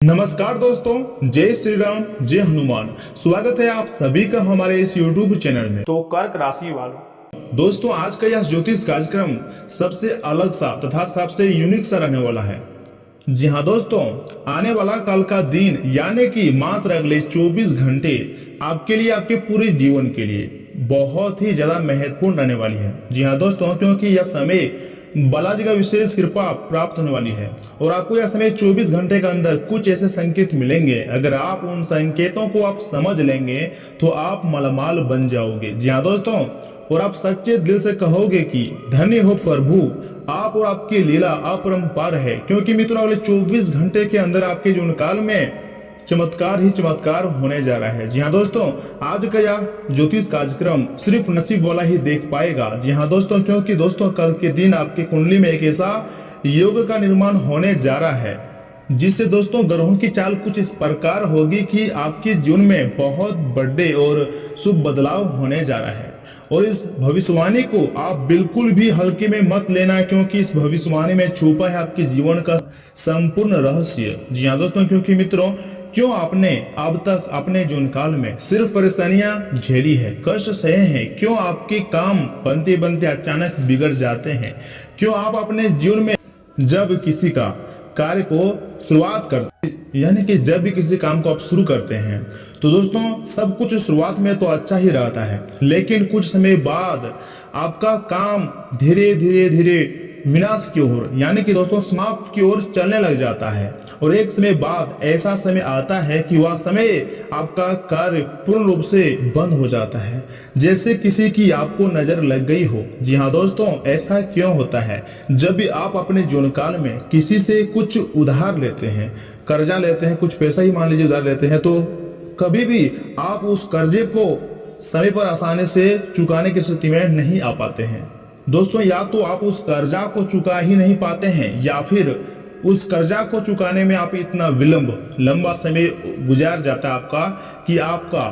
नमस्कार दोस्तों, जय श्री राम, जय हनुमान। स्वागत है आप सभी का हमारे इस YouTube चैनल में। तो कर्क राशि वालों, दोस्तों आज का यह ज्योतिष कार्यक्रम सबसे अलग सा तथा सबसे यूनिक सा रहने वाला है। जी हाँ दोस्तों, आने वाला कल का दिन यानी कि मात्र अगले 24 घंटे आपके लिए, आपके पूरे जीवन के लिए बहुत ही ज्यादा महत्वपूर्ण रहने वाली है। जी हाँ दोस्तों, क्योंकि यह समय बालाजी का विशेष कृपा प्राप्त होने वाली है और आपको यह समय 24 घंटे के अंदर कुछ ऐसे संकेत मिलेंगे। अगर आप उन संकेतों को आप समझ लेंगे तो आप मालामाल बन जाओगे। जी हाँ दोस्तों, और आप सच्चे दिल से कहोगे कि धन्य हो प्रभु, आप और आपकी लीला अपरंपार है। क्योंकि मित्रों अगले 24 घंटे के अंदर आपके जीवन काल में चमत्कार ही चमत्कार होने जा रहा है। जी हाँ दोस्तों, आज का यह ज्योतिष कार्यक्रम सिर्फ नसीब वाला ही देख पाएगा। जी हाँ दोस्तों, क्योंकि दोस्तों कल के दिन आपकी कुंडली में एक ऐसा योग का निर्माण होने जा रहा है जिससे दोस्तों ग्रहों की चाल कुछ इस प्रकार होगी कि आपके जीवन में बहुत बड़े और शुभ बदलाव होने जा रहा है। और इस भविष्यवाणी को आप बिल्कुल भी हल्के में मत लेना, क्योंकि इस भविष्यवाणी में छुपा है आपके जीवन का संपूर्ण रहस्य। जी हाँ दोस्तों, क्योंकि मित्रों क्यों आपने अब तक अपने जीवन काल में सिर्फ परेशानियां झेली है, कष्ट सहे हैं, क्यों आपके काम बनते बनते अचानक बिगड़ जाते हैं, क्यों आप अपने जीवन में जब किसी का कार्य को शुरुआत करते यानी कि जब भी किसी काम को आप शुरू करते हैं तो दोस्तों सब कुछ शुरुआत में तो अच्छा ही रहता है, लेकिन कुछ समय बाद आपका काम धीरे धीरे धीरे विनाश की ओर यानी कि दोस्तों समाप्त की ओर चलने लग जाता है। और एक समय बाद ऐसा समय आता है कि वह समय आपका कार्य पूर्ण रूप से बंद हो जाता है, जैसे किसी की आपको नजर लग गई हो। जी हाँ दोस्तों, ऐसा क्यों होता है? जब भी आप अपने जीवन काल में किसी से कुछ उधार लेते हैं, कर्जा लेते हैं, कुछ पैसा ही मान लीजिए उधार लेते हैं, तो कभी भी आप उस कर्जे को समय पर आसानी से चुकाने की स्थिति में नहीं आ पाते हैं। दोस्तों या तो आप उस कर्जा को चुका ही नहीं पाते हैं या फिर उस कर्जा को चुकाने में आप इतना विलंब लंबा समय गुजार जाता है आपका कि आपका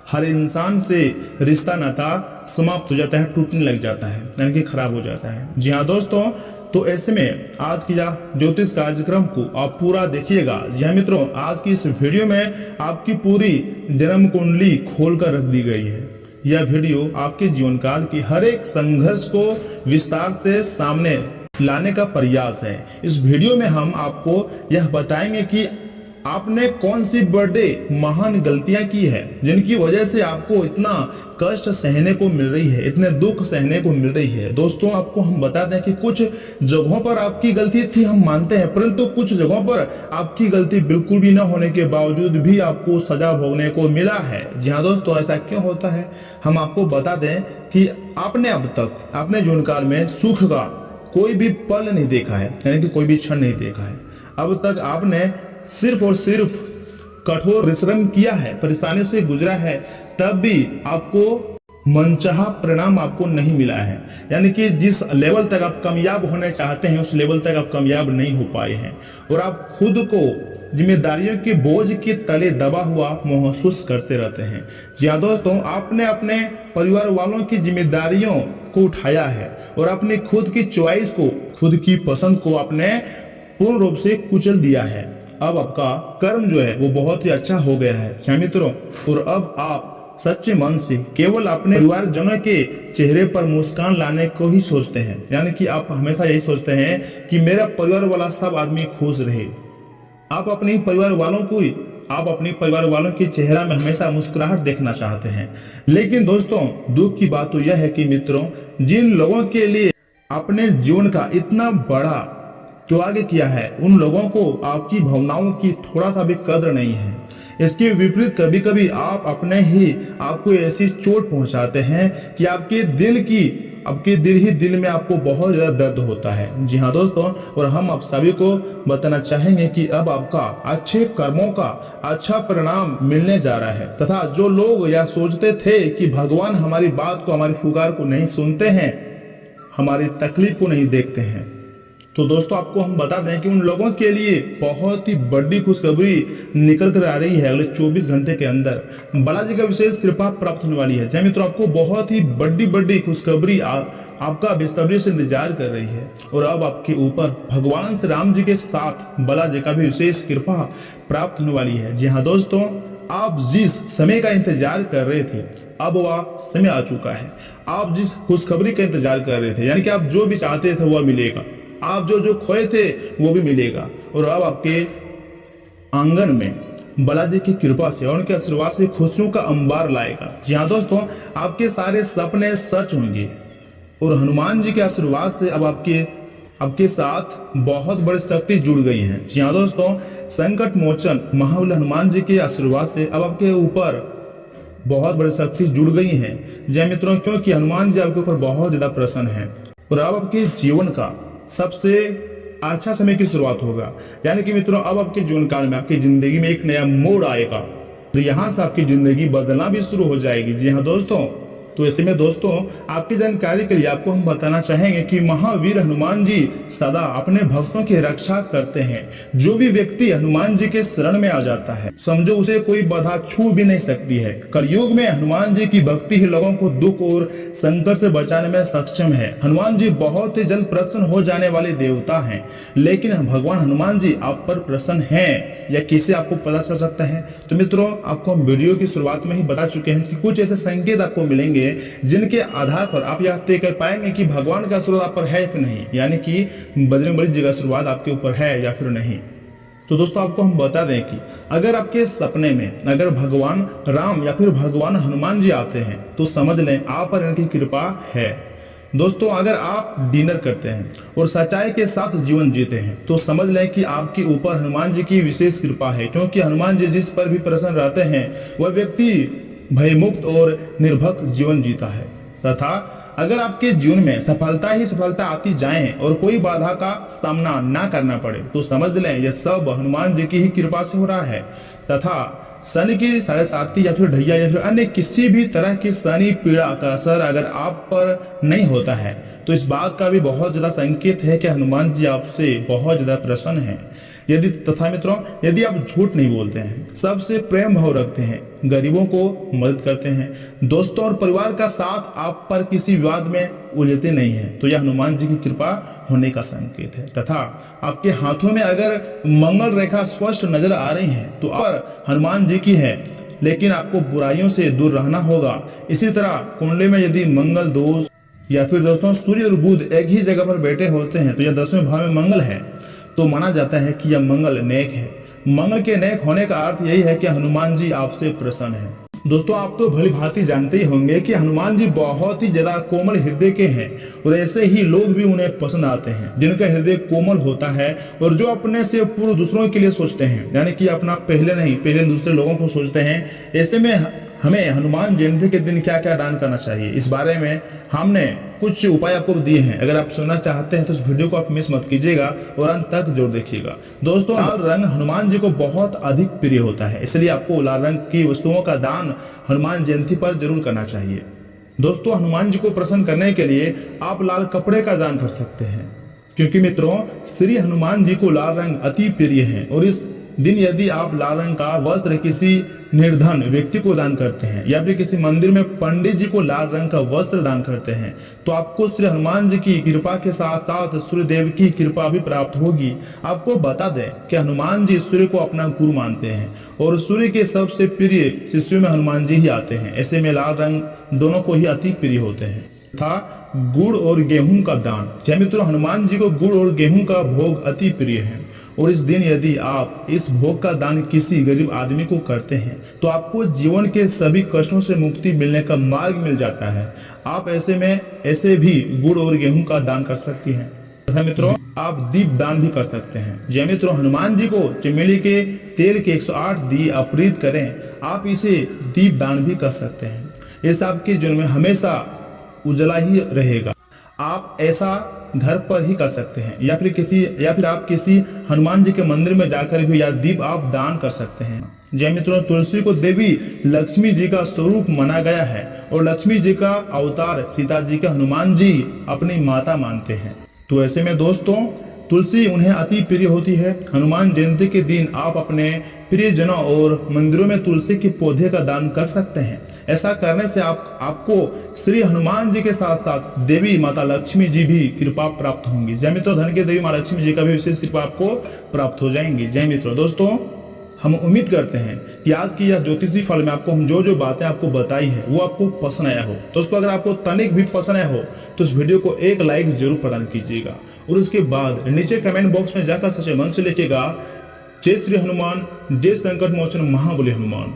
हर इंसान से रिश्ता नाता समाप्त हो जाता है, टूटने लग जाता है, यानी कि खराब हो जाता है। जी हाँ दोस्तों, तो ऐसे में आज की यह ज्योतिष कार्यक्रम को आप पूरा देखिएगा। जी हाँ मित्रों, आज की इस वीडियो में आपकी पूरी जन्म कुंडली खोल कर रख दी गई है। यह वीडियो आपके जीवन काल की हर एक संघर्ष को विस्तार से सामने लाने का प्रयास है। इस वीडियो में हम आपको यह बताएंगे कि आपने कौन सी बड़े महान गलतियां की है जिनकी वजह से आपको इतना कष्ट सहने को मिल रही है, इतने दुख सहने को मिल रही है। दोस्तों आपको हम बता दें कि कुछ जगहों पर आपकी गलती थी, हम मानते हैं, परंतु कुछ जगहों पर आपकी गलती बिल्कुल भी न होने के बावजूद भी आपको सजा भोगने को मिला है। जी हाँ दोस्तों, ऐसा क्यों होता है हम आपको बता दें कि आपने अब तक अपने जीवन काल में सुख का कोई भी पल नहीं देखा है, यानी कि कोई भी क्षण नहीं देखा है। अब तक आपने सिर्फ और सिर्फ कठोर परिश्रम किया है, परेशानी से गुजरा है, तब भी आपको मनचाहा परिणाम आपको नहीं मिला है। यानी कि जिस लेवल तक आप कामयाब होने चाहते हैं उस लेवल तक आप कामयाब नहीं हो पाए हैं और आप खुद को जिम्मेदारियों के बोझ के तले दबा हुआ महसूस करते रहते हैं। जी हाँ दोस्तों, आपने अपने परिवार वालों की जिम्मेदारियों को उठाया है और अपनी खुद की चॉइस को, खुद की पसंद को आपने पूर्ण रूप से कुचल दिया है। अब आपका कर्म जो है वो बहुत ही अच्छा हो गया है मित्रों, और अब आप सच्चे मन से केवल अपने परिवारजनों के चेहरे पर मुस्कान लाने को ही सोचते हैं। यानी कि आप हमेशा यही सोचते हैं कि मेरा परिवार वाला सब आदमी खुश रहे। आप अपने परिवार वालों के चेहरा में हमेशा मुस्कुराहट देखना चाहते हैं। लेकिन दोस्तों दुख की बात तो यह है कि मित्रों, जिन लोगों के लिए अपने जीवन का इतना बड़ा त्याग किया है, उन लोगों को आपकी भावनाओं की थोड़ा सा भी कदर नहीं है। इसके विपरीत कभी कभी आप अपने ही आपको ऐसी चोट पहुंचाते हैं कि आपके दिल में आपको बहुत ज्यादा दर्द होता है। जी हाँ दोस्तों, और हम आप सभी को बताना चाहेंगे कि अब आपका अच्छे कर्मों का अच्छा परिणाम मिलने जा रहा है, तथा जो लोग यह सोचते थे कि भगवान हमारी बात को, हमारी पुकार को नहीं सुनते हैं, हमारी तकलीफ को नहीं देखते हैं, तो दोस्तों आपको हम बता दें कि उन लोगों के लिए बहुत ही बड़ी खुशखबरी निकल कर आ रही है। अगले 24 घंटे के अंदर बालाजी का विशेष कृपा प्राप्त होने वाली है। जय मित्रों, आपको बहुत ही बड़ी खुशखबरी आपका बेसब्री से इंतजार कर रही है और अब आपके ऊपर भगवान श्री राम जी के साथ बालाजी का भी विशेष कृपा प्राप्त होने वाली है। जी हाँ दोस्तों, आप जिस समय का इंतजार कर रहे थे अब वह समय आ चुका है। आप जिस खुशखबरी का इंतजार कर रहे थे, यानी कि आप जो भी चाहते थे वह मिलेगा, आप जो खोए थे वो भी मिलेगा और अब आपके आंगन में बालाजी की कृपा से और उनके आशीर्वाद से खुशियों का अंबार लाएगा। जी हाँ दोस्तों, आपके सारे सपने सच होंगे और हनुमान जी के आशीर्वाद से अब आपके साथ बहुत बड़ी शक्ति जुड़ गई है। जी हाँ दोस्तों, संकट मोचन महाबली हनुमान जी के आशीर्वाद से अब आपके ऊपर बहुत बड़ी शक्ति जुड़ गई है। जय मित्रों, क्योंकि हनुमान जी आपके ऊपर बहुत ज्यादा प्रसन्न है और अब आपके जीवन का सबसे अच्छा समय की शुरुआत होगा। यानी कि मित्रों, अब आपके जीवन काल में आपकी जिंदगी में एक नया मोड़ आएगा तो यहाँ से आपकी जिंदगी बदलना भी शुरू हो जाएगी। जी हाँ दोस्तों, तो ऐसे में दोस्तों आपकी जानकारी के लिए आपको हम बताना चाहेंगे कि महावीर हनुमान जी सदा अपने भक्तों की रक्षा करते हैं। जो भी व्यक्ति हनुमान जी के शरण में आ जाता है समझो उसे कोई बाधा छू भी नहीं सकती है। कलयुग में हनुमान जी की भक्ति ही लोगों को दुख और संकट से बचाने में सक्षम है। हनुमान जी बहुत ही जल्द प्रसन्न हो जाने वाले देवता हैं, लेकिन भगवान हनुमान जी आप पर प्रसन्न हैं या कैसे आपको पता चल सकता है? तो मित्रों, आपको हम वीडियो की शुरुआत में ही बता चुके हैं कि कुछ ऐसे संकेत आपको मिलेंगे जिनके आधार पर आप यह तय कर पाएंगे कि भगवान का आशीर्वाद आप पर है कि नहीं, यानी कि बजरंगबली जी का आशीर्वाद आपके ऊपर है या फिर नहीं। तो दोस्तों आपको हम बता दें कि अगर आपके सपने में अगर भगवान राम या फिर भगवान हनुमान जी आते हैं तो समझ लें आप पर इनकी कृपा है। दोस्तों, अगर आप डिनर करते हैं और सच्चाई के साथ जीवन जीते हैं तो समझ लें कि आपके ऊपर हनुमान जी की विशेष कृपा है, क्योंकि हनुमान जी जिस पर भी प्रसन्न रहते हैं वह व्यक्ति भयमुक्त और निर्भक जीवन जीता है। तथा अगर आपके जीवन में सफलता ही सफलता आती जाए और कोई बाधा का सामना ना करना पड़े तो समझ लें यह सब हनुमान जी की ही कृपा से हो रहा है। तथा शनि की 7.5 या फिर ढैया या फिर अन्य किसी भी तरह की शनि पीड़ा का असर अगर आप पर नहीं होता है तो इस बात का भी बहुत ज्यादा संकेत है कि हनुमान जी आपसे बहुत ज्यादा प्रसन्न है। तथा मित्रों, यदि आप झूठ नहीं बोलते हैं, सबसे प्रेम भाव रखते हैं, गरीबों को मदद करते हैं, दोस्तों और परिवार का साथ आप पर किसी विवाद में उलझते नहीं हैं, तो यह हनुमान जी की कृपा होने का संकेत है। तथा आपके हाथों में अगर मंगल रेखा स्पष्ट नजर आ रही है तो आप हनुमान जी की है, लेकिन आपको बुराइयों से दूर रहना होगा। इसी तरह कुंडली में यदि मंगल दोष या फिर दोस्तों सूर्य और बुध एक ही जगह पर बैठे होते हैं तो यह 10वें भाव में मंगल है तो माना जाता है कि यह मंगल नेक है। मंगल के नेक होने का अर्थ यही है कि हनुमान जी आपसे प्रसन्न है। दोस्तों, आप तो भली भांति जानते ही होंगे कि हनुमान जी बहुत ही ज्यादा कोमल हृदय के हैं और ऐसे ही लोग भी उन्हें पसंद आते हैं जिनका हृदय कोमल होता है और जो अपने से पूर्व दूसरों के लिए सोचते हैं, यानी कि अपना पहले नहीं पहले दूसरे लोगों को सोचते हैं। ऐसे में हमें हनुमान जयंती के दिन क्या क्या दान करना चाहिए, इस बारे में हमने कुछ उपाय आपको दिए हैं। अगर आप सुनना चाहते हैं तो इस वीडियो को आप मिस मत कीजिएगा और अंत तक जरूर देखिएगा। दोस्तों, लाल रंग हनुमान जी को बहुत अधिक प्रिय होता है, इसलिए आपको लाल रंग की वस्तुओं का दान हनुमान जयंती पर जरूर करना चाहिए। दोस्तों, हनुमान जी को प्रसन्न करने के लिए आप लाल कपड़े का दान कर सकते हैं, क्योंकि मित्रों श्री हनुमान जी को लाल रंग अति प्रिय है और इस दिन यदि आप लाल रंग का वस्त्र किसी निर्धन व्यक्ति को दान करते हैं या फिर किसी मंदिर में पंडित जी को लाल रंग का वस्त्र दान करते हैं तो आपको श्री हनुमान जी की कृपा के साथ साथ सूर्य देव की कृपा भी प्राप्त होगी। आपको बता दें कि हनुमान जी सूर्य को अपना गुरु मानते हैं और सूर्य के सबसे प्रिय शिष्यों में हनुमान जी ही आते हैं। ऐसे में लाल रंग दोनों को ही अति प्रिय होते हैं। था गुड़ और गेहूं का दान। जय मित्रों, हनुमान जी को गुड़ और गेहूं का भोग अति प्रिय है और इस दिन यदि आप इस भोग का दान किसी गरीब आदमी को करते हैं तो आपको जीवन के सभी कष्टों से मुक्ति मिलने का मार्ग मिल जाता है। आप ऐसे में ऐसे भी गुड़ और गेहूं का दान कर सकती हैं। तथा मित्रों, आप दीप दान भी कर सकते हैं। जय मित्रों, हनुमान जी को चमेली के तेल के 108 दिए अर्पित करें। आप इसे दीप दान भी कर सकते हैं। ऐसा आपके जीवन में हमेशा उजला ही रहेगा। आप ऐसा घर पर ही कर सकते हैं या फिर आप किसी हनुमान जी के मंदिर में जाकर भी या दीप आप दान कर सकते हैं। जय मित्रों, तुलसी को देवी लक्ष्मी जी का स्वरूप माना गया है और लक्ष्मी जी का अवतार सीता जी के हनुमान जी अपनी माता मानते हैं। तो ऐसे में दोस्तों तुलसी उन्हें अति प्रिय होती है। हनुमान जयंती के दिन आप अपने प्रियजनों और मंदिरों में तुलसी के पौधे का दान कर सकते हैं। ऐसा करने से आपको श्री हनुमान जी के साथ साथ देवी माता लक्ष्मी जी भी कृपा प्राप्त होंगी। जय मित्रों, धन की देवी माता लक्ष्मी जी का भी विशेष कृपा आपको प्राप्त हो जाएंगी। जय मित्रों, दोस्तों हम उम्मीद करते हैं कि आज की यह ज्योतिषी फल में आपको हम जो बातें आपको बताई है वो आपको पसंद आया हो। दोस्तों अगर आपको तनिक भी पसंद आया हो तो इस वीडियो को एक लाइक जरूर प्रदान कीजिएगा और उसके बाद नीचे कमेंट बॉक्स में जाकर सच्चे मन से लिखिएगा जय श्री हनुमान, जय संकट मोचन महाबली हनुमान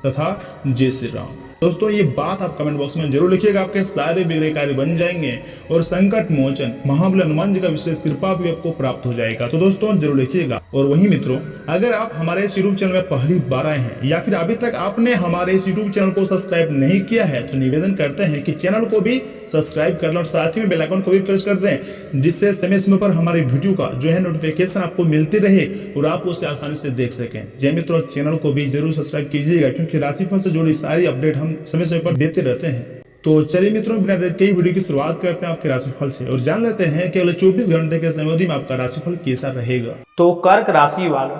तथा जय श्री राम। दोस्तों ये बात आप कमेंट बॉक्स में जरूर लिखिएगा, आपके सारे बिगड़े कार्य बन जाएंगे और संकट मोचन महाबली हनुमान जी का विशेष कृपा भी आपको प्राप्त हो जाएगा। तो दोस्तों जरूर लिखिएगा। और वहीं मित्रों, अगर आप हमारे इस यूट्यूब चैनल में पहली बार आए हैं या फिर अभी तक आपने हमारे इस यूट्यूब चैनल को सब्सक्राइब नहीं किया है तो निवेदन करते हैं कि चैनल को भी सब्सक्राइब कर लें और साथ ही में बेल आइकन को भी प्रेस कर दें, जिससे समय समय पर हमारी वीडियो का जो है नोटिफिकेशन आपको मिलती रहे और आप उसे आसानी से देख सकें। जय मित्रों, चैनल को भी जरूर सब्सक्राइब कीजिएगा क्योंकि राशिफल से जुड़ी सारी अपडेट हम समय समय पर देते रहते हैं। तो चलिए मित्रों, बिना देर के वीडियो की शुरुआत करते हैं आपके राशिफल से और जान लेते हैं कि अगले 24 घंटे के समय में आपका राशिफल कैसा रहेगा। तो कर्क राशि वालों,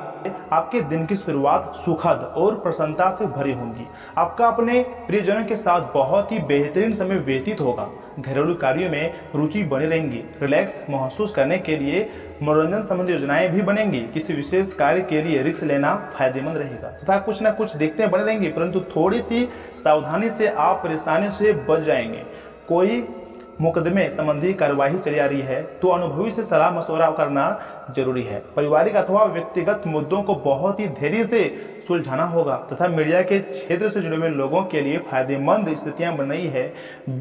आपके दिन की शुरुआत सुखद और प्रसन्नता से भरी होगी। आपका अपने प्रियजनों के साथ बहुत ही बेहतरीन समय व्यतीत होगा। घरेलू कार्यों में रुचि बनी रहेंगी। रिलैक्स महसूस करने के लिए मनोरंजन संबंधी योजनाएं भी बनेंगी। किसी विशेष कार्य के लिए रिस्क लेना फायदेमंद रहेगा तथा कुछ न कुछ दिक्कतें बनी रहेंगी, परंतु थोड़ी सी सावधानी से आप परेशानियों से बच जाएंगे। कोई मुकदमे संबंधी कार्यवाही चली आ रही है तो अनुभवी से सलाह मशवरा करना जरूरी है। पारिवारिक अथवा व्यक्तिगत मुद्दों को बहुत ही धैर्य से सुलझाना होगा तथा मीडिया के क्षेत्र से जुड़े हुए लोगों के लिए फायदेमंद स्थितियां बन रही है।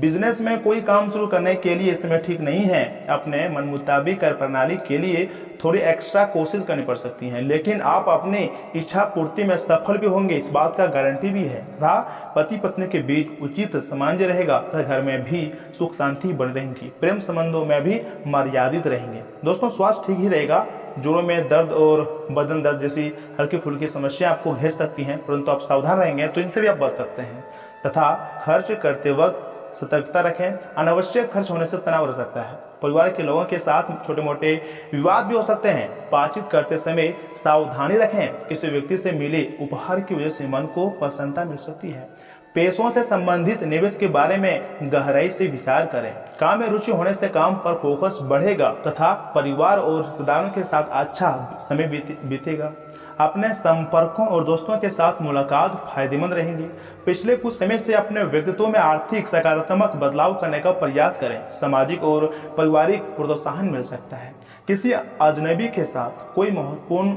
बिजनेस में कोई काम शुरू करने के लिए इस समय ठीक नहीं है। अपने मन मुताबिक कार्य प्रणाली के लिए थोड़ी एक्स्ट्रा कोशिश करनी पड़ सकती है, लेकिन आप अपनी इच्छा पूर्ति में सफल भी होंगे, इस बात का गारंटी भी है तथा पति पत्नी के बीच उचित सामंजस्य रहेगा तथा घर में भी सुख शांति बनी रहेगी। प्रेम संबंधों में भी मर्यादित रहेंगे। दोस्तों स्वास्थ्य ठीक ही रहेगा। जोड़ों में दर्द और बदन दर्द जैसी हल्की फुल्की समस्या आपको घेर सकती हैं, परंतु आप सावधान रहेंगे तो इनसे भी आप बच सकते हैं तथा खर्च करते वक्त सतर्कता रखें। अनावश्यक खर्च होने से तनाव रह सकता है। परिवार के लोगों के साथ छोटे मोटे विवाद भी हो सकते हैं। बातचीत करते समय सावधानी रखें। किसी व्यक्ति से मिले उपहार की वजह से मन को प्रसन्नता मिल सकती है। पैसों से संबंधित निवेश के बारे में गहराई से विचार करें। काम में रुचि होने से काम पर फोकस बढ़ेगा तथा परिवार और रिश्तेदारों के साथ अच्छा समय बीतेगा। अपने संपर्कों और दोस्तों के साथ मुलाकात फायदेमंद रहेंगी। पिछले कुछ समय से अपने व्यक्तित्व में आर्थिक सकारात्मक बदलाव करने का प्रयास करें। सामाजिक और पारिवारिक प्रोत्साहन मिल सकता है। किसी अजनबी के साथ कोई महत्वपूर्ण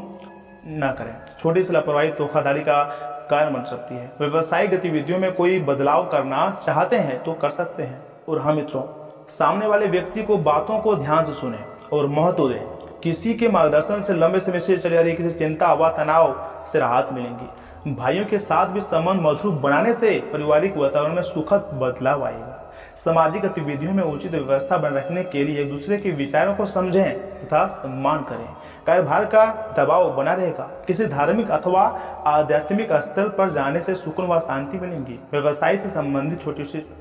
न करें। छोटी सी लापरवाही धोखाधड़ी का कारण बन सकती है। व्यवसायिक गतिविधियों में कोई बदलाव करना चाहते हैं तो कर सकते हैं। और हाँ मित्रों, सामने वाले व्यक्ति को बातों को ध्यान से सुने और महत्व दें। किसी के मार्गदर्शन से लंबे समय से चली आ रही किसी चिंता व तनाव से राहत मिलेंगी। भाइयों के साथ भी संबंध मधुर बनाने से पारिवारिक वातावरण में सुखद बदलाव आएगा। सामाजिक गतिविधियों में उचित व्यवस्था बनाए रखने के लिए एक दूसरे के विचारों को समझें तथा सम्मान करें। कार्यभार का दबाव बना रहेगा। किसी धार्मिक अथवा आध्यात्मिक स्तर पर जाने से सुकून व शांति मिलेंगी। व्यवसाय से संबंधित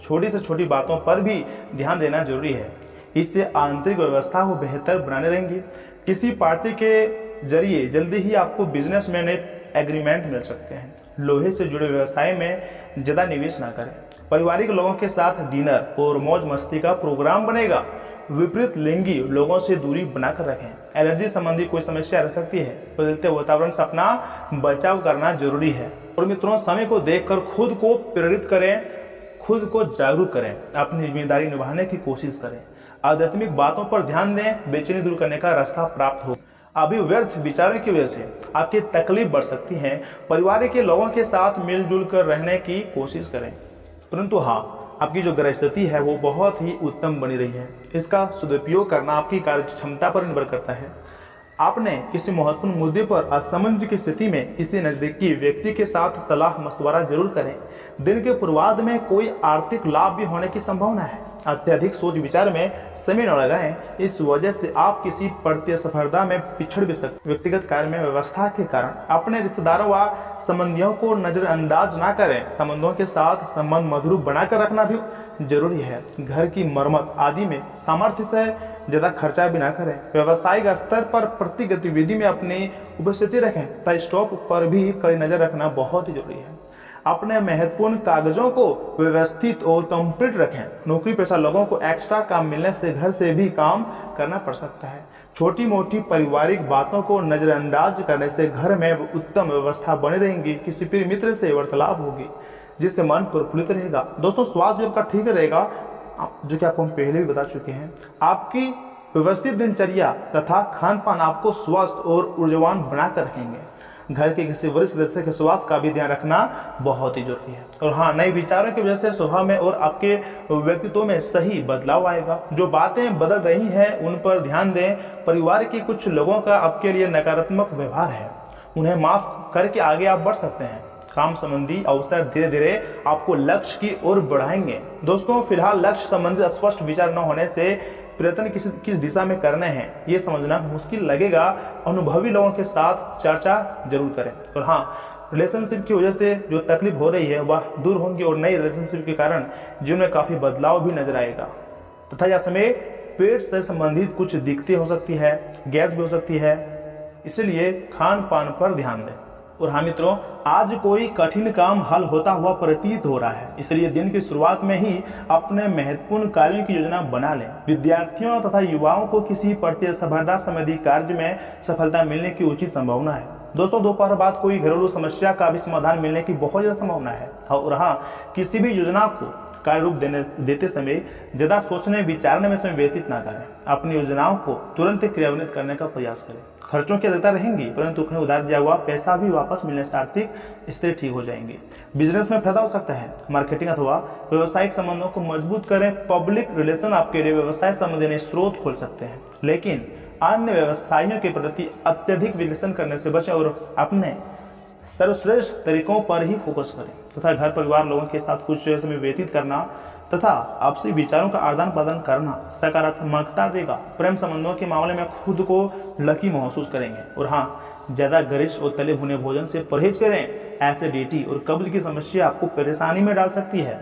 छोटी से छोटी बातों पर भी ध्यान देना जरूरी है। इससे आंतरिक व्यवस्था को बेहतर बनाने रहेंगी। किसी पार्टी के जरिए जल्दी ही आपको बिजनेस में नए एग्रीमेंट मिल सकते हैं। लोहे से जुड़े व्यवसाय में ज़्यादा निवेश ना करें। पारिवारिक लोगों के साथ डिनर और मौज मस्ती का प्रोग्राम बनेगा। विपरीत लिंगी लोगों से दूरी बनाकर रखें। एलर्जी संबंधी कोई समस्या रह सकती है। बदलते वातावरण से अपना बचाव करना जरूरी है। और मित्रों, समय को देखकर खुद को प्रेरित करें, खुद को जागरूक करें, अपनी जिम्मेदारी निभाने की कोशिश करें। आध्यात्मिक बातों पर ध्यान दें। बेचैनी दूर करने का रास्ता प्राप्त हो। अभी व्यर्थ विचारों की वजह से आपकी तकलीफ बढ़ सकती है। परिवार के लोगों के साथ मिलजुल कर रहने की कोशिश करें, परंतु हाँ, आपकी जो गृहस्थिति है वो बहुत ही उत्तम बनी रही है। इसका सदुपयोग करना आपकी कार्य क्षमता पर निर्भर करता है। आपने किसी महत्वपूर्ण मुद्दे पर असमंजस की स्थिति में किसी नजदीकी व्यक्ति के साथ सलाह मशवरा जरूर करें। दिन के पूर्वार्ध में कोई आर्थिक लाभ भी होने की संभावना है। अत्यधिक सोच विचार में समय न लगाएं। इस वजह से आप किसी प्रतिस्पर्धा में पिछड़ भी सकते। व्यक्तिगत कार्य में व्यवस्था के कारण अपने रिश्तेदारों व संबंधियों को नजरअंदाज ना करें। संबंधों के साथ संबंध मधुर बनाकर रखना भी जरूरी है। घर की मरम्मत आदि में सामर्थ्य से ज़्यादा खर्चा भी ना करें। व्यावसायिक स्तर पर प्रति गतिविधि में अपनी उपस्थिति रखें तथा स्टॉक पर भी कड़ी नज़र रखना बहुत ही जरूरी है। अपने महत्वपूर्ण कागजों को व्यवस्थित और कंप्लीट रखें। नौकरी पेशा लोगों को एक्स्ट्रा काम मिलने से घर से भी काम करना पड़ सकता है। छोटी मोटी पारिवारिक बातों को नज़रअंदाज करने से घर में उत्तम व्यवस्था बनी रहेगी। किसी प्रिय मित्र से वार्तालाप होगी जिससे मन प्रफुल्लित रहेगा। दोस्तों, स्वास्थ्य आपका ठीक रहेगा, जो कि आपको हम पहले भी बता चुके हैं। आपकी व्यवस्थित दिनचर्या तथा खान पान आपको स्वस्थ और ऊर्जावान बनाकर रखेंगे। घर के किसी वरिष्ठ सदस्य के स्वास्थ्य का भी ध्यान रखना बहुत ही जरूरी है। और हाँ, नए विचारों की वजह से स्वभाव में और आपके व्यक्तित्व में सही बदलाव आएगा। जो बातें बदल रही हैं उन पर ध्यान दें। परिवार के कुछ लोगों का आपके लिए नकारात्मक व्यवहार है, उन्हें माफ करके आगे आप बढ़ सकते हैं। काम संबंधी अवसर धीरे धीरे आपको लक्ष्य की ओर बढ़ाएंगे। दोस्तों, फिलहाल लक्ष्य संबंधी स्पष्ट विचार न होने से प्रयत्न किस दिशा में करने हैं ये समझना मुश्किल लगेगा। अनुभवी लोगों के साथ चर्चा जरूर करें। और हाँ, रिलेशनशिप की वजह से जो तकलीफ हो रही है वह दूर होंगी और नई रिलेशनशिप के कारण जीवन में काफ़ी बदलाव भी नजर आएगा। तथा यह समय पेट से संबंधित कुछ दिक्कतें हो सकती है, गैस भी हो सकती है, इसलिए खान पान पर ध्यान दें। और हाँ मित्रों, आज कोई कठिन काम हल होता हुआ प्रतीत हो रहा है, इसलिए दिन की शुरुआत में ही अपने महत्वपूर्ण कार्यों की योजना बना लें। विद्यार्थियों तथा युवाओं को किसी प्रतिस्पर्धा संबंधी कार्य में सफलता मिलने की उचित संभावना है। दोस्तों, दोपहर बाद कोई घरेलू समस्या का भी समाधान मिलने की बहुत ज़्यादा संभावना है। और हाँ, किसी भी योजना को कार्य रूप देते समय ज़्यादा सोचने विचारने में समय व्यतीत ना करें। अपनी योजनाओं को तुरंत क्रियान्वित करने का प्रयास करें। खर्चों की अधिकता रहेंगी, परंतु उन्हें उधार दिया हुआ पैसा भी वापस मिलने से आर्थिक स्थिति ठीक हो जाएंगी। बिजनेस में फायदा हो सकता है। मार्केटिंग अथवा व्यवसायिक संबंधों को मजबूत करें। पब्लिक रिलेशन आपके लिए व्यवसाय संबंधी स्रोत खोल सकते हैं, लेकिन अन्य व्यवसायियों के प्रति अत्यधिक विश्लेषण करने से बचें और अपने सर्वश्रेष्ठ तरीकों पर ही फोकस करें। तथा घर परिवार लोगों के साथ कुछ समय व्यतीत करना तथा आपसी विचारों का आदान प्रदान करना सकारात्मकता देगा। प्रेम संबंधों के मामले में खुद को लकी महसूस करेंगे। और हाँ, ज़्यादा गरिष्ठ और तले भुने भोजन से परहेज करें। एसिडिटी और कब्ज की समस्या आपको परेशानी में डाल सकती है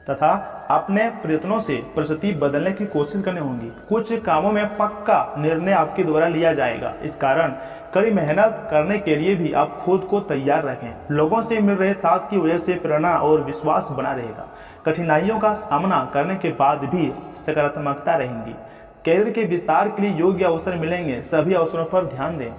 तथा अपने प्रयत्नों से परिस्थिति बदलने की कोशिश करनी होगी। कुछ कामों में पक्का निर्णय आपके द्वारा लिया जाएगा, इस कारण कड़ी मेहनत करने के लिए भी आप खुद को तैयार रखें। लोगों से मिल रहे साथ की वजह से प्रेरणा और विश्वास बना रहेगा। कठिनाइयों का सामना करने के बाद भी सकारात्मकता रहेंगी। कैरियर के विस्तार के लिए योग्य अवसर मिलेंगे, सभी अवसरों पर ध्यान दें।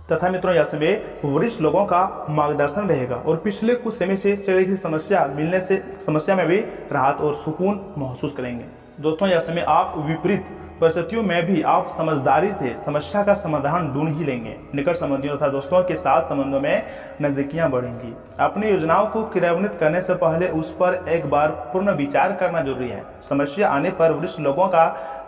तथा मित्रों, यह समय वरिष्ठ लोगों का मार्गदर्शन रहेगा और पिछले कुछ समय से चल रही समस्या मिलने से समस्या में भी राहत और सुकून महसूस करेंगे। दोस्तों, यह समय आप विपरीत परिस्थितियों में भी आप समझदारी से समस्या का समाधान ढूंढ ही लेंगे। निकट संबंधियों तथा दोस्तों के साथ संबंधों में नजदीकियां बढ़ेंगी। अपनी योजनाओं को क्रियान्वित करने से पहले उस पर एक बार पूर्ण विचार करना जरूरी है। समस्या आने पर वरिष्ठ लोगों का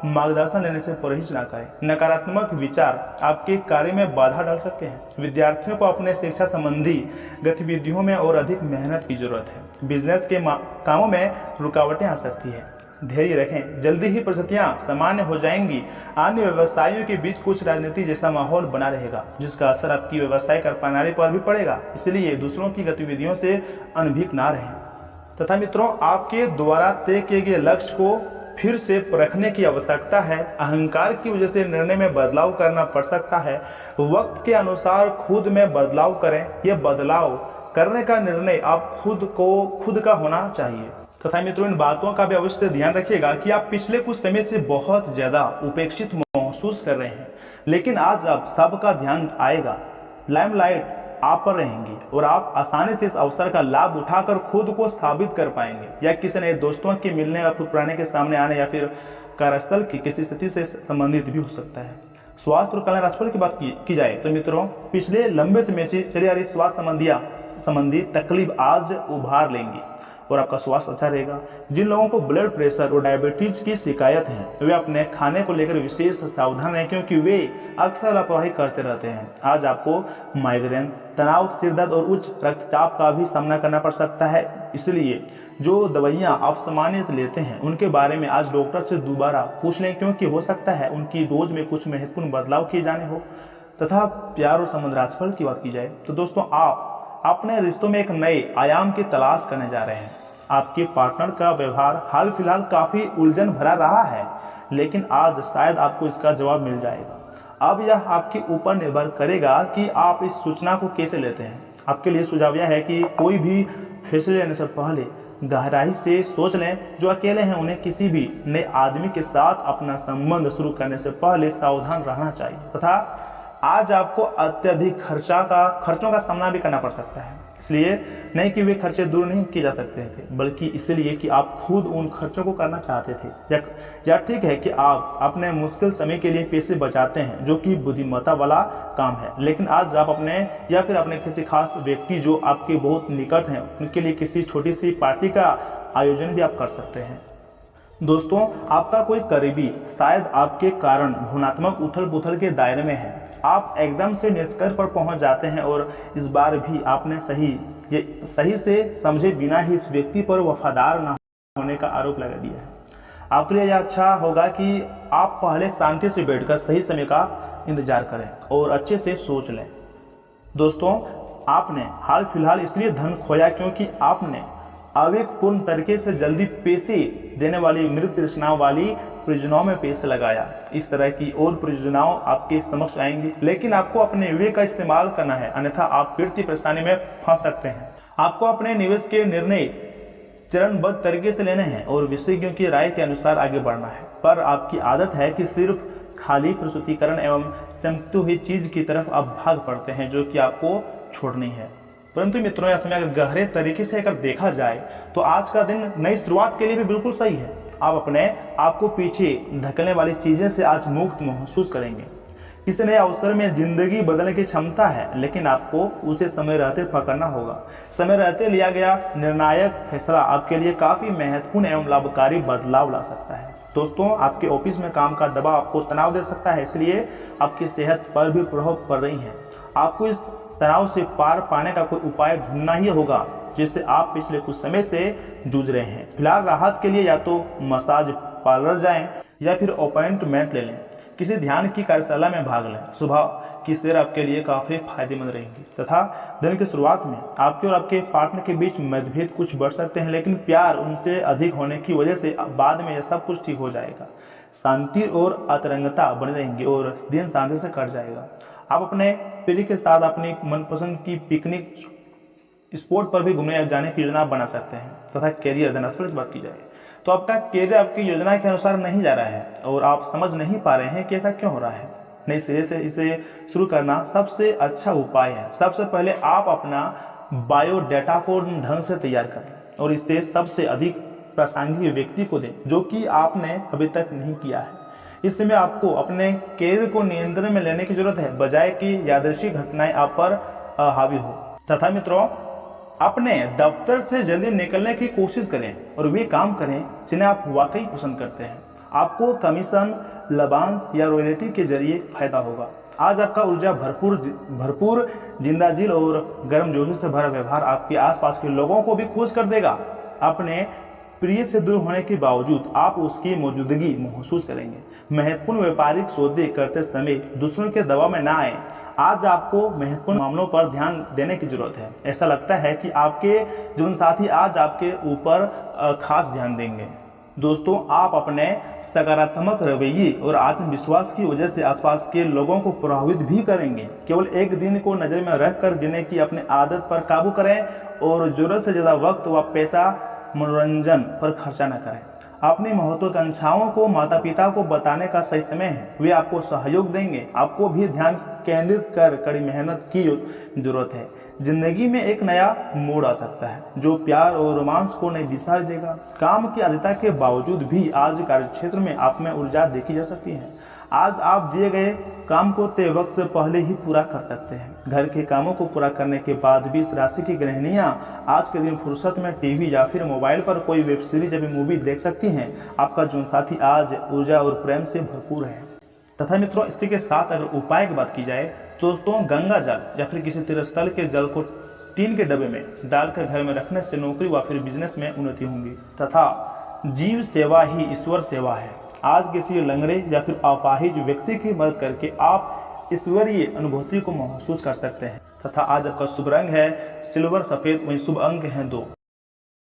मार्गदर्शन लेने से परहेज ना करें। नकारात्मक विचार आपके कार्य में बाधा डाल सकते हैं। विद्यार्थियों को अपने शिक्षा संबंधी गतिविधियों में और अधिक मेहनत की जरूरत है। बिजनेस के कामों में रुकावटें आ सकती है, धैर्य रखें, जल्दी ही परिस्थितियां सामान्य हो जाएंगी। अन्य व्यवसायियों के बीच कुछ राजनीति जैसा माहौल बना रहेगा, जिसका असर आपकी व्यवसाय कर प्रणाली पर भी पड़ेगा, इसलिए दूसरों की गतिविधियों से अनभिज्ञ ना रहें। तथा मित्रों, आपके द्वारा तय किए गए लक्ष्य को फिर से परखने की आवश्यकता है। अहंकार की वजह से निर्णय में बदलाव करना पड़ सकता है। वक्त के अनुसार खुद में बदलाव करें। यह बदलाव करने का निर्णय आप खुद का होना चाहिए। तथा मित्रों, इन बातों का भी अवश्य ध्यान रखिएगा कि आप पिछले कुछ समय से बहुत ज़्यादा उपेक्षित महसूस कर रहे हैं, लेकिन आज अब सबका ध्यान आएगा। लाइमलाइट आप पर रहेंगी और आप आसानी से इस अवसर का लाभ उठाकर खुद को साबित कर पाएंगे। या किसी नए दोस्तों के मिलने या फिर पुराने के सामने आने या फिर कार्यस्थल की किसी स्थिति से संबंधित भी हो सकता है। स्वास्थ्य और कल्याण राशिफल की बात की जाए तो मित्रों, पिछले लंबे समय से चली आ रही स्वास्थ्य संबंधी तकलीफ आज उभार लेंगी और आपका स्वास्थ्य अच्छा रहेगा। जिन लोगों को ब्लड प्रेशर और डायबिटीज की शिकायत है, वे अपने खाने को लेकर विशेष सावधान रहें, क्योंकि वे अक्सर लापरवाही करते रहते हैं। आज आपको माइग्रेन, तनाव, सिरदर्द और उच्च रक्तचाप का भी सामना करना पड़ सकता है, इसलिए जो दवाइयाँ आप सामान्यतः लेते हैं उनके बारे में आज डॉक्टर से दोबारा पूछ लें, क्योंकि हो सकता है उनकी डोज में कुछ महत्वपूर्ण बदलाव किए जाने हो। तथा प्यार और संबंध राशिफल की बात की जाए तो दोस्तों, आप अपने रिश्तों में एक नए आयाम की तलाश करने जा रहे हैं। आपके पार्टनर का व्यवहार हाल फिलहाल काफ़ी उलझन भरा रहा है, लेकिन आज शायद आपको इसका जवाब मिल जाएगा। अब यह आपके ऊपर निर्भर करेगा कि आप इस सूचना को कैसे लेते हैं। आपके लिए सुझाव यह है कि कोई भी फैसले लेने से पहले गहराई से सोच लें। जो अकेले हैं उन्हें किसी भी नए आदमी के साथ अपना संबंध शुरू करने से पहले सावधान रहना चाहिए। तथा आज आपको अत्यधिक खर्चों का सामना भी करना पड़ सकता है। इसलिए नहीं कि वे खर्चे दूर नहीं किए जा सकते थे, बल्कि इसलिए कि आप खुद उन खर्चों को करना चाहते थे। या ठीक है कि आप अपने मुश्किल समय के लिए पैसे बचाते हैं, जो कि बुद्धिमत्ता वाला काम है, लेकिन आज आप अपने या फिर अपने किसी खास व्यक्ति जो आपके बहुत निकट हैं उनके लिए किसी छोटी सी पार्टी का आयोजन भी आप कर सकते हैं। दोस्तों, आपका कोई करीबी शायद आपके कारण भावनात्मक उथल पुथल के दायरे में है। आप एकदम से निष्कर्ष पर पहुंच जाते हैं और इस बार भी आपने सही से समझे बिना ही इस व्यक्ति पर वफादार न होने का आरोप लगा दिया है। आपके लिए यह अच्छा होगा कि आप पहले शांति से बैठकर सही समय का इंतजार करें और अच्छे से सोच लें। दोस्तों, आपने हाल फिलहाल इसलिए धन खोया क्योंकि आपने आवेगपूर्ण तरीके से जल्दी पैसे देने वाली मृत तृष्णाओं वाली परियोजनाओं में पैसे लगाया। इस तरह की और परियोजनाओं आपके समक्ष आएंगी, लेकिन आपको अपने विवेक का इस्तेमाल करना है, अन्यथा आप फिर से परेशानी में फंस सकते हैं। आपको अपने निवेश के निर्णय चरणबद्ध तरीके से लेने हैं और विशेषज्ञों की राय के अनुसार आगे बढ़ना है। पर आपकी आदत है कि सिर्फ खाली प्रस्तुतिकरण एवं चमकती हुई चीज की तरफ आप भाग पड़ते हैं, जो कि आपको छोड़नी है। परंतु मित्रों, यह समय अगर गहरे तरीके से अगर देखा जाए तो आज का दिन नई शुरुआत के लिए भी बिल्कुल सही है। आप अपने आप को पीछे धकेलने वाली चीज़ें से आज मुक्त महसूस करेंगे। इस नए अवसर में जिंदगी बदलने की क्षमता है, लेकिन आपको उसे समय रहते पकड़ना होगा। समय रहते लिया गया निर्णायक फैसला आपके लिए काफ़ी महत्वपूर्ण एवं लाभकारी बदलाव ला सकता है। दोस्तों, आपके ऑफिस में काम का दबाव आपको तनाव दे सकता है, इसलिए आपकी सेहत पर भी प्रभाव पड़ रही है। आपको इस तनाव से पार पाने का कोई उपाय ढूंढना ही होगा, जिससे आप पिछले कुछ समय से जूझ रहे हैं। फिलहाल राहत के लिए या तो मसाज पार्लर जाएं या फिर अपॉइंटमेंट ले लें, किसी ध्यान की कार्यशाला में भाग लें। सुबह की सैर आपके लिए काफ़ी फायदेमंद रहेगी। तथा दिन की शुरुआत में आपके और आपके पार्टनर के बीच मतभेद कुछ बढ़ सकते हैं, लेकिन प्यार उनसे अधिक होने की वजह से बाद में यह सब कुछ ठीक हो जाएगा। शांति और अतरंगता बनी रहेंगी और दिन शांति से कट जाएगा। आप अपने प्रिय के साथ अपनी मनपसंद की पिकनिक स्पॉट पर भी घूमने जाने की योजना बना सकते हैं। तथा कैरियर धनराशि की बात की जाए तो आपका कैरियर आपकी योजना के अनुसार नहीं जा रहा है और आप समझ नहीं पा रहे हैं कि ऐसा क्यों हो रहा है। नए सिरे से इसे शुरू करना सबसे अच्छा उपाय है। सबसे पहले आप अपना बायोडाटा को ढंग से तैयार करें और इसे सबसे अधिक प्रासंगिक व्यक्ति को दें, जो कि आपने अभी तक नहीं किया है। इस समय आपको अपने कैरियर को नियंत्रण में लेने की जरूरत है, बजाय कि यादृच्छिक घटनाएं आप पर हावी हो। तथा मित्रों, अपने दफ्तर से जल्दी निकलने की कोशिश करें और वे काम करें जिन्हें आप वाकई पसंद करते हैं। आपको कमीशन, लाभांश या रॉयल्टी के जरिए फायदा होगा। आज आपका ऊर्जा भरपूर जिंदादिल और गर्मजोशी से भरा व्यवहार आपके आसपास के लोगों को भी खुश कर देगा। अपने प्रिय से दूर होने के बावजूद आप उसकी मौजूदगी महसूस करेंगे। महत्वपूर्ण व्यापारिक सौदे करते समय दूसरों के दबाव में ना आए। आज आपको महत्वपूर्ण मामलों पर ध्यान देने की जरूरत है। ऐसा लगता है कि आपके जीवन साथी आज आपके ऊपर खास ध्यान देंगे। दोस्तों, आप अपने सकारात्मक रवैये और आत्मविश्वास की वजह से आसपास के लोगों को प्रभावित भी करेंगे। केवल एक दिन को नज़र में रखकर जीने की अपनी आदत पर काबू करें और जरूरत से ज़्यादा वक्त व पैसा मनोरंजन पर खर्चा न करें। अपनी महत्वाकांक्षाओं को माता पिता को बताने का सही समय है। वे आपको सहयोग देंगे। आपको भी ध्यान केंद्रित कर कड़ी मेहनत की जरूरत है। जिंदगी में एक नया मोड़ आ सकता है जो प्यार और रोमांस को नई दिशा देगा। काम की आदिता के बावजूद भी आज कार्यक्षेत्र में आप में ऊर्जा देखी जा सकती है। आज आप दिए गए काम को तय वक्त से पहले ही पूरा कर सकते हैं। घर के कामों को पूरा करने के बाद भी इस राशि की गृहिणियां आज के दिन फुर्सत में टीवी या फिर मोबाइल पर कोई वेब सीरीज या मूवी देख सकती हैं। आपका जीवन साथी आज ऊर्जा और प्रेम से भरपूर है। तथा मित्रों, इसी के साथ अगर उपाय की बात की जाए तो दोस्तों, गंगा जल या फिर किसी तीर्थस्थल के जल को टीन के डब्बे में डालकर घर में रखने से नौकरी व फिर बिजनेस में उन्नति होंगी तथा जीव सेवा ही ईश्वर सेवा है। आज किसी लंगड़े या फिर अपाहिज व्यक्ति की मदद करके आप ईश्वरीय अनुभूति को महसूस कर सकते हैं। तथा आज आपका शुभ रंग है सिल्वर सफेद, वहीं शुभ अंक हैं 2।